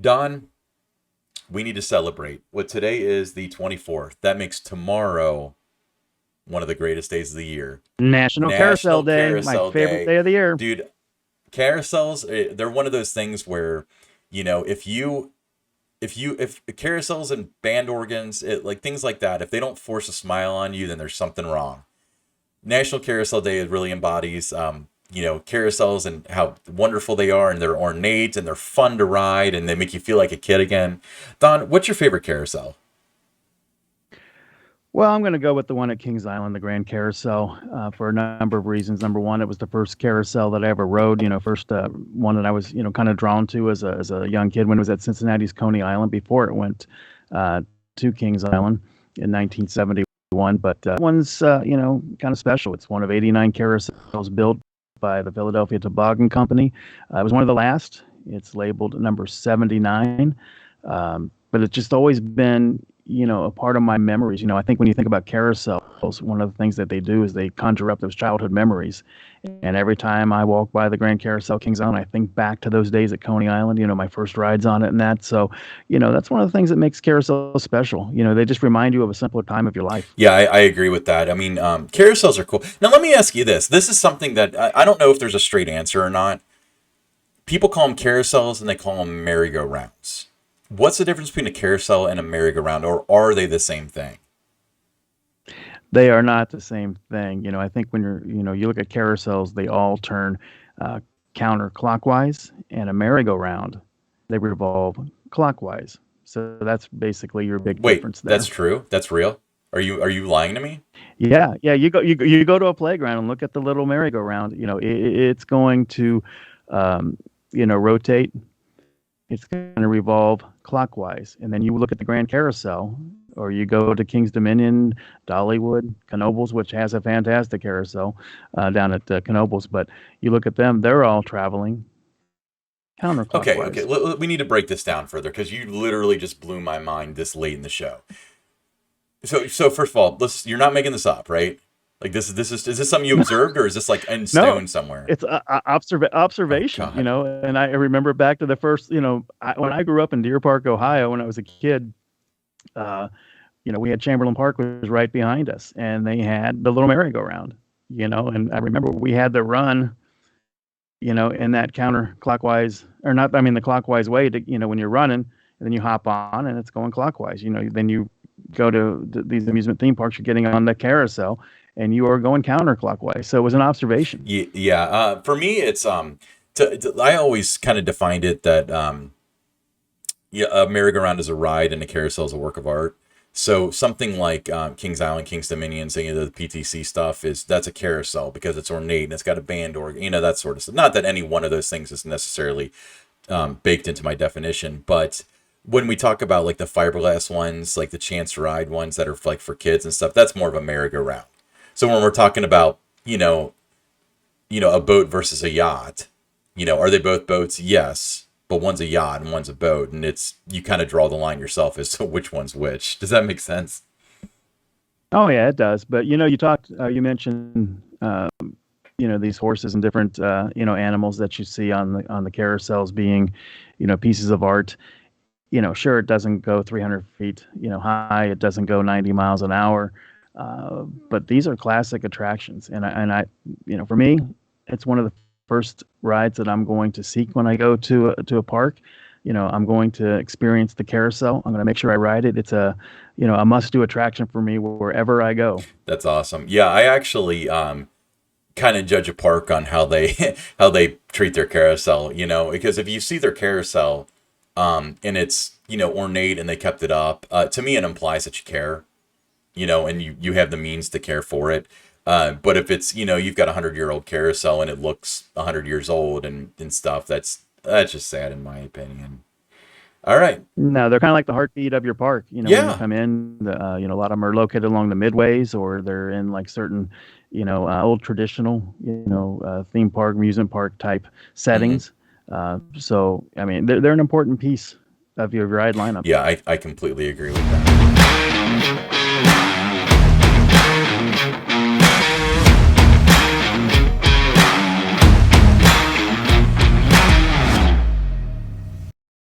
Don, we need to celebrate. What today is the 24th. That makes tomorrow one of the greatest days of the year. National Carousel National Day, my Carousel favorite Day. day of the year. Dude, carousels, they're one of those things where, if carousels and band organs, like things like that, if they don't force a smile on you, then there's something wrong. National Carousel Day really embodies, carousels and how wonderful they are, and they're ornate and they're fun to ride and they make you feel like a kid again. Don, what's your favorite carousel? Well, I'm going to go with the one at Kings Island, the Grand Carousel, for a number of reasons. Number one, it was the first carousel that I ever rode. First one that I was, kind of drawn to as a young kid when it was at Cincinnati's Coney Island before it went to Kings Island in 1971. But one's, kind of special. It's one of 89 carousels built by the Philadelphia Toboggan Company. It was one of the last. It's labeled number 79. But it's just always been, a part of my memories. I think when you think about carousels, one of the things that they do is they conjure up those childhood memories. And every time I walk by the Grand Carousel Kings Island, I think back to those days at Coney Island, my first rides on it and that. So, that's one of the things that makes carousels special. They just remind you of a simpler time of your life. Yeah, I agree with that. I mean, carousels are cool. Now, let me ask you this. This is something that I don't know if there's a straight answer or not. People call them carousels and they call them merry-go-rounds. What's the difference between a carousel and a merry-go-round, or are they the same thing? They are not the same thing. I think when you look at carousels, they all turn uh, counterclockwise, and a merry-go-round, they revolve clockwise. So that's basically your big Wait, difference that's there. true? That's real? Are you lying to me? Yeah, yeah. You go to a playground and look at the little merry-go-round. It's going to, um, rotate. It's going to revolve clockwise. And then you look at the Grand Carousel, or you go to King's Dominion, Dollywood, Knoebels, which has a fantastic carousel down at Knoebels. But you look at them; they're all traveling Okay, okay. counterclockwise. We need to break this down further because you literally just blew my mind this late in the show. So first of all, you're not making this up, right? Like is this something you observed, or is this like in No, stone somewhere? it's Oh observation, God. and I remember back to the first, when I grew up in Deer Park, Ohio, when I was a kid, uh, we had Chamberlain Park was right behind us, and they had the little merry-go-round, and I remember we had to run, in that counterclockwise, or not, I mean, the clockwise way to, when you're running, and then you hop on and it's going clockwise, then you go to these amusement theme parks, you're getting on the carousel and you are going counterclockwise. So it was an observation. Yeah. For me, it's I always kind of defined it that yeah, a merry-go-round is a ride and a carousel is a work of art. So something like Kings Island, Kings Dominion, any of the PTC stuff that's a carousel because it's ornate and it's got a band organ, that sort of stuff. Not that any one of those things is necessarily baked into my definition, but when we talk about like the fiberglass ones, like the chance ride ones that are like for kids and stuff, that's more of a merry-go-round. So when we're talking about, a boat versus a yacht, are they both boats? Yes, but one's a yacht and one's a boat, and it's you kind of draw the line yourself as to which one's which. Does that make sense? Oh yeah, it does. But you mentioned, these horses and different, animals that you see on the carousels being, pieces of art. Sure, it doesn't go 300 feet, high. It doesn't go 90 miles an hour. But these are classic attractions, for me, it's one of the first rides that I'm going to seek when I go to a park. I'm going to experience the carousel. I'm going to make sure I ride it. It's a must-do attraction for me wherever I go. That's awesome. Yeah, I actually kind of judge a park on how they how they treat their carousel. Because if you see their carousel and it's ornate and they kept it up, to me it implies that you care. And you have the means to care for it. But if it's, you've got a 100-year-old carousel and it looks 100 years old and stuff, that's just sad in my opinion. All right. No, they're kind of like the heartbeat of your park. When you Yeah. come in, a lot of them are located along the midways, or they're in like certain, old traditional, theme park, amusement park type Hmm. settings. So, I mean, they're an important piece of your ride lineup. Yeah, I completely agree with that.